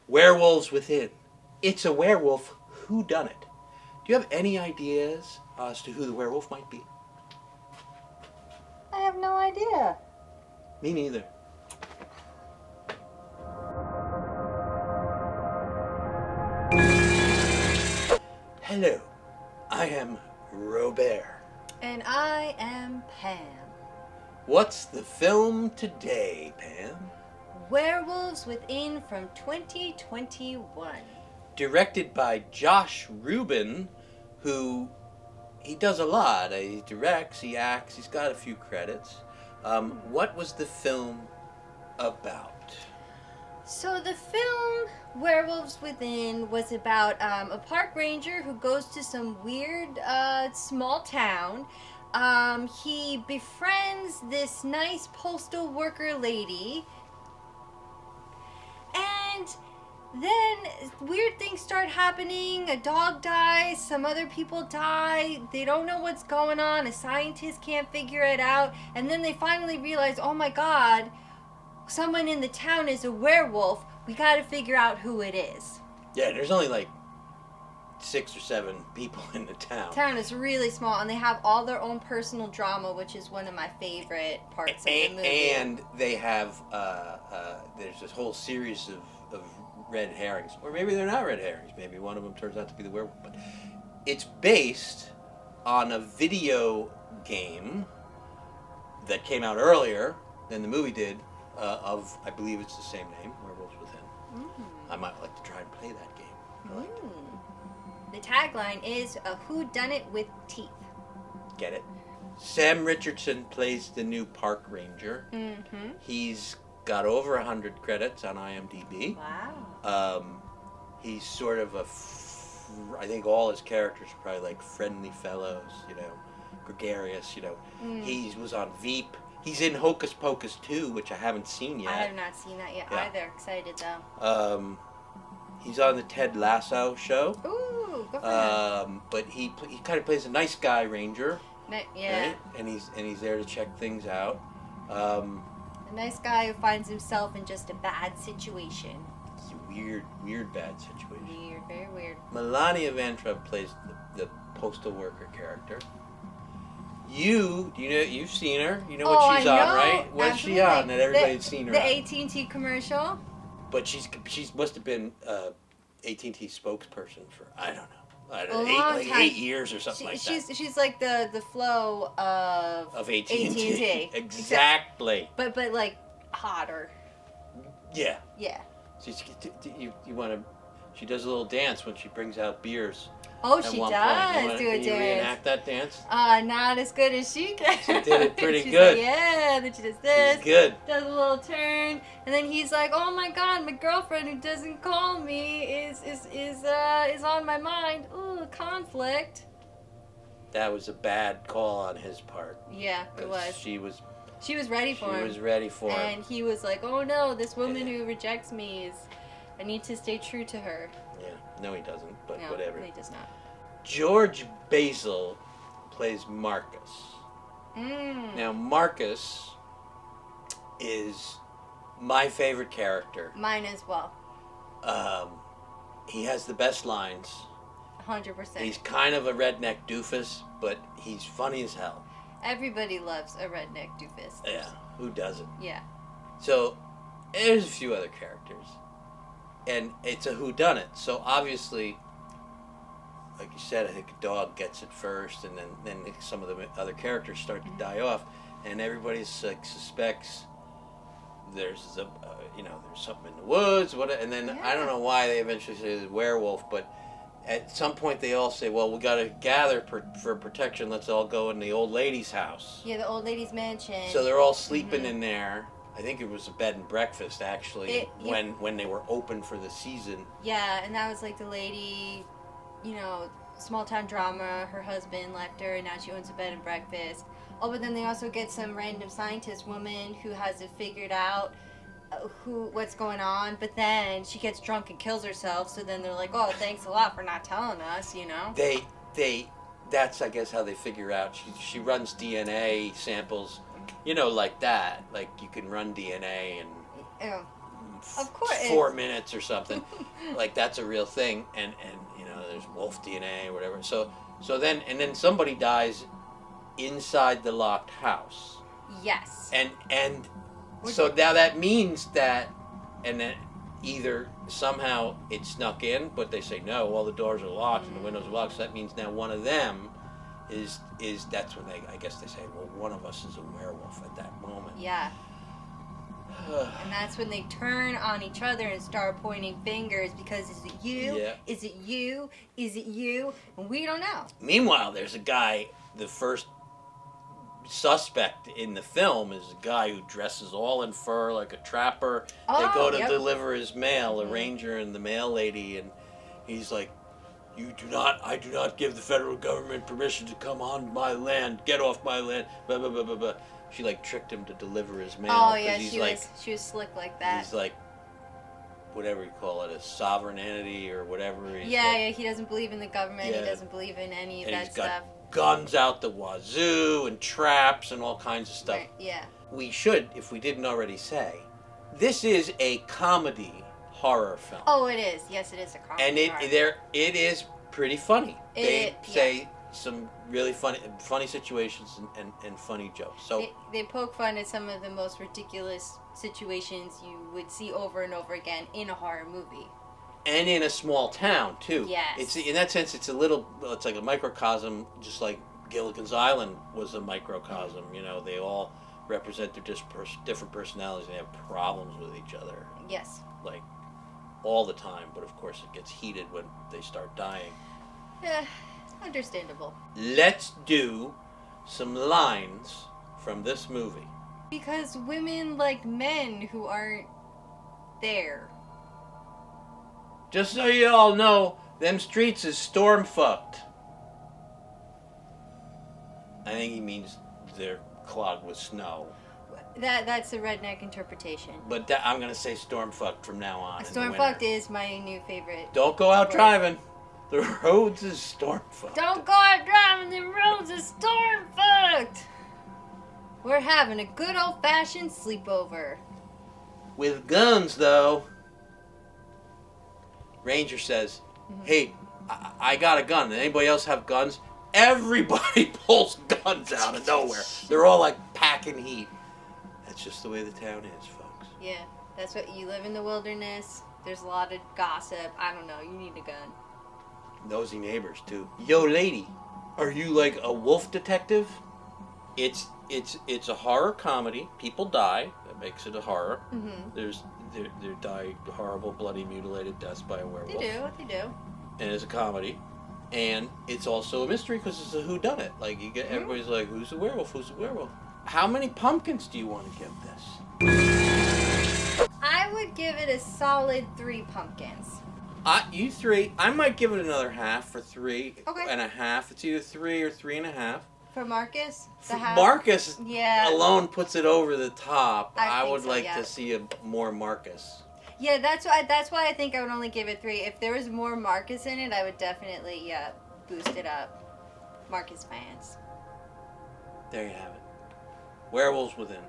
Werewolves Within. It's a werewolf whodunit. Do you have any ideas as to who the werewolf might be? I have no idea. Me neither. Hello, I am Robert. And I am Pam. What's the film today, Pam? Werewolves Within from 2021. Directed by Josh Rubin, who he does a lot. He directs, he acts, he's got a few credits. What was the film about? So the film Werewolves Within was about a park ranger who goes to some weird small town. He befriends this nice postal worker lady, and then weird things start happening. A dog dies, some other people die, they don't know what's going on, a scientist can't figure it out, and then they finally realize, oh my god, someone in the town is a werewolf, we gotta figure out who it is. Yeah, there's only like 6 or 7 people in the town. The town is really small, and they have all their own personal drama, which is one of my favorite parts of the movie. And they have, there's this whole series of red herrings. Or maybe they're not red herrings. Maybe one of them turns out to be the werewolf. But it's based on a video game that came out earlier than the movie did, of, I believe it's the same name, Werewolves Within. I might like to try and play that game. I like it. The tagline is a whodunit with teeth. Get it? Sam Richardson plays the new park ranger. Mm-hmm. He's got over 100 credits on IMDb. Wow. He's sort of I think all his characters are probably like friendly fellows, gregarious, He was on Veep. He's in Hocus Pocus 2, which I haven't seen yet. I have not seen that yet either. Excited though. He's on the Ted Lasso show. Ooh, good for him. But he kind of plays a nice guy ranger. Yeah. Right? And he's there to check things out. A nice guy who finds himself in just a bad situation. It's a weird bad situation. Weird, very weird. Melania Van Trump plays the postal worker character. You've seen her. You know what she's on, right? What's she on that everybody's seen her the on? The AT&T commercial. But she must have been AT&T spokesperson for, I don't know, long time. 8 years or something like that. She's like the flow of AT&T. Exactly. But like hotter. Yeah. Yeah. You want to? She does a little dance when she brings out beers. Oh, she does do a dance. Can you reenact that dance? Not as good as she can. She did it pretty She's good. Like, yeah, then she does this. She's good. Does a little turn, and then he's like, "Oh my God, my girlfriend who doesn't call me is on my mind. Ooh, conflict." That was a bad call on his part. Yeah, it was. She was ready for him. She was ready for him. And he was like, "Oh no, this woman who rejects me I need to stay true to her." Yeah. No, he doesn't, but no, whatever. He does not. George Basil plays Marcus. Now, Marcus is my favorite character. Mine as well. He has the best lines. 100%. He's kind of a redneck doofus, but he's funny as hell. Everybody loves a redneck doofus. Yeah, who doesn't? Yeah. So, there's a few other characters. And it's a whodunit. So, obviously, like you said, I think a dog gets it first, and then some of the other characters start to die off, and everybody suspects there's there's something in the woods, and then I don't know why they eventually say the werewolf, but at some point they all say, well, we got to gather for protection. Let's all go in the old lady's house. Yeah, the old lady's mansion. So they're all sleeping in there. I think it was a bed and breakfast actually when they were open for the season. Yeah, and that was like the lady. Small town drama, her husband left her and now she owns a bed and breakfast. Oh, but then they also get some random scientist woman who has it figured out what's going on, but then she gets drunk and kills herself, so then they're like, oh, thanks a lot for not telling us, That's, I guess, how they figure out. She runs DNA samples, like that. Like, you can run DNA and Of course. 4 minutes or something. Like, that's a real thing. And there's wolf DNA or whatever. So then somebody dies inside the locked house. Yes. And so now that means that, and then either somehow it snuck in, but they say no, all the doors are locked and the windows are locked. So that means now one of them is that's when I guess they say, well, one of us is a werewolf at that moment. Yeah. And that's when they turn on each other and start pointing fingers because is it you? Yeah. Is it you? Is it you? And we don't know. Meanwhile, there's a guy, the first suspect in the film is a guy who dresses all in fur like a trapper. They go to deliver his mail, a ranger and the mail lady, and he's like, I do not give the federal government permission to come on my land. Get off my land. Blah, blah, blah, blah, blah. She tricked him to deliver his mail. Oh yeah, she was slick like that. He's like, whatever you call it, a sovereign entity or whatever. Yeah, he doesn't believe in the government. Yeah. He doesn't believe in any of that stuff. Guns out the wazoo and traps and all kinds of stuff. Right, yeah. We should, if we didn't already say, this is a comedy horror film. Oh, it is. Yes, it is a comedy. And it is pretty funny. They say some really funny situations and funny jokes. So they poke fun at some of the most ridiculous situations you would see over and over again in a horror movie. And in a small town too. Yes. It's in that sense, it's like a microcosm, just like Gilligan's Island was a microcosm. They all represent their different personalities and they have problems with each other. Yes. Like all the time, but of course it gets heated when they start dying. Yeah, understandable. Let's do some lines from this movie. Because women like men who aren't there. Just so you all know, them streets is storm fucked. I think he means they're clogged with snow. That's a redneck interpretation. But I'm going to say storm fucked from now on. Storm fucked is my new favorite. Don't go out driving. The roads is storm fucked. Don't go out driving. The roads is storm fucked. We're having a good old fashioned sleepover. With guns, though. Ranger says, hey, I got a gun. Anybody else have guns? Everybody pulls guns out of nowhere. They're all like packing heat. That's just the way the town is, folks. Yeah, that's what you live in the wilderness. There's a lot of gossip. I don't know. You need a gun. Nosy neighbors too. Yo, lady, are you like a wolf detective? It's a horror comedy. People die. That makes it a horror. Mm-hmm. They die horrible, bloody, mutilated deaths by a werewolf. They do. And it's a comedy. And it's also a mystery because it's a whodunit. Like, you get everybody's like, who's the werewolf? Who's the werewolf? How many pumpkins do you want to give this? I would give it a solid 3 pumpkins. You 3. I might give it another half for 3 okay. and a half. It's either 3 or 3.5. For Marcus? Marcus alone puts it over the top. I would like to see more Marcus. Yeah, that's why I think I would only give it 3. If there was more Marcus in it, I would definitely boost it up. Marcus fans. There you have it. Werewolves Within.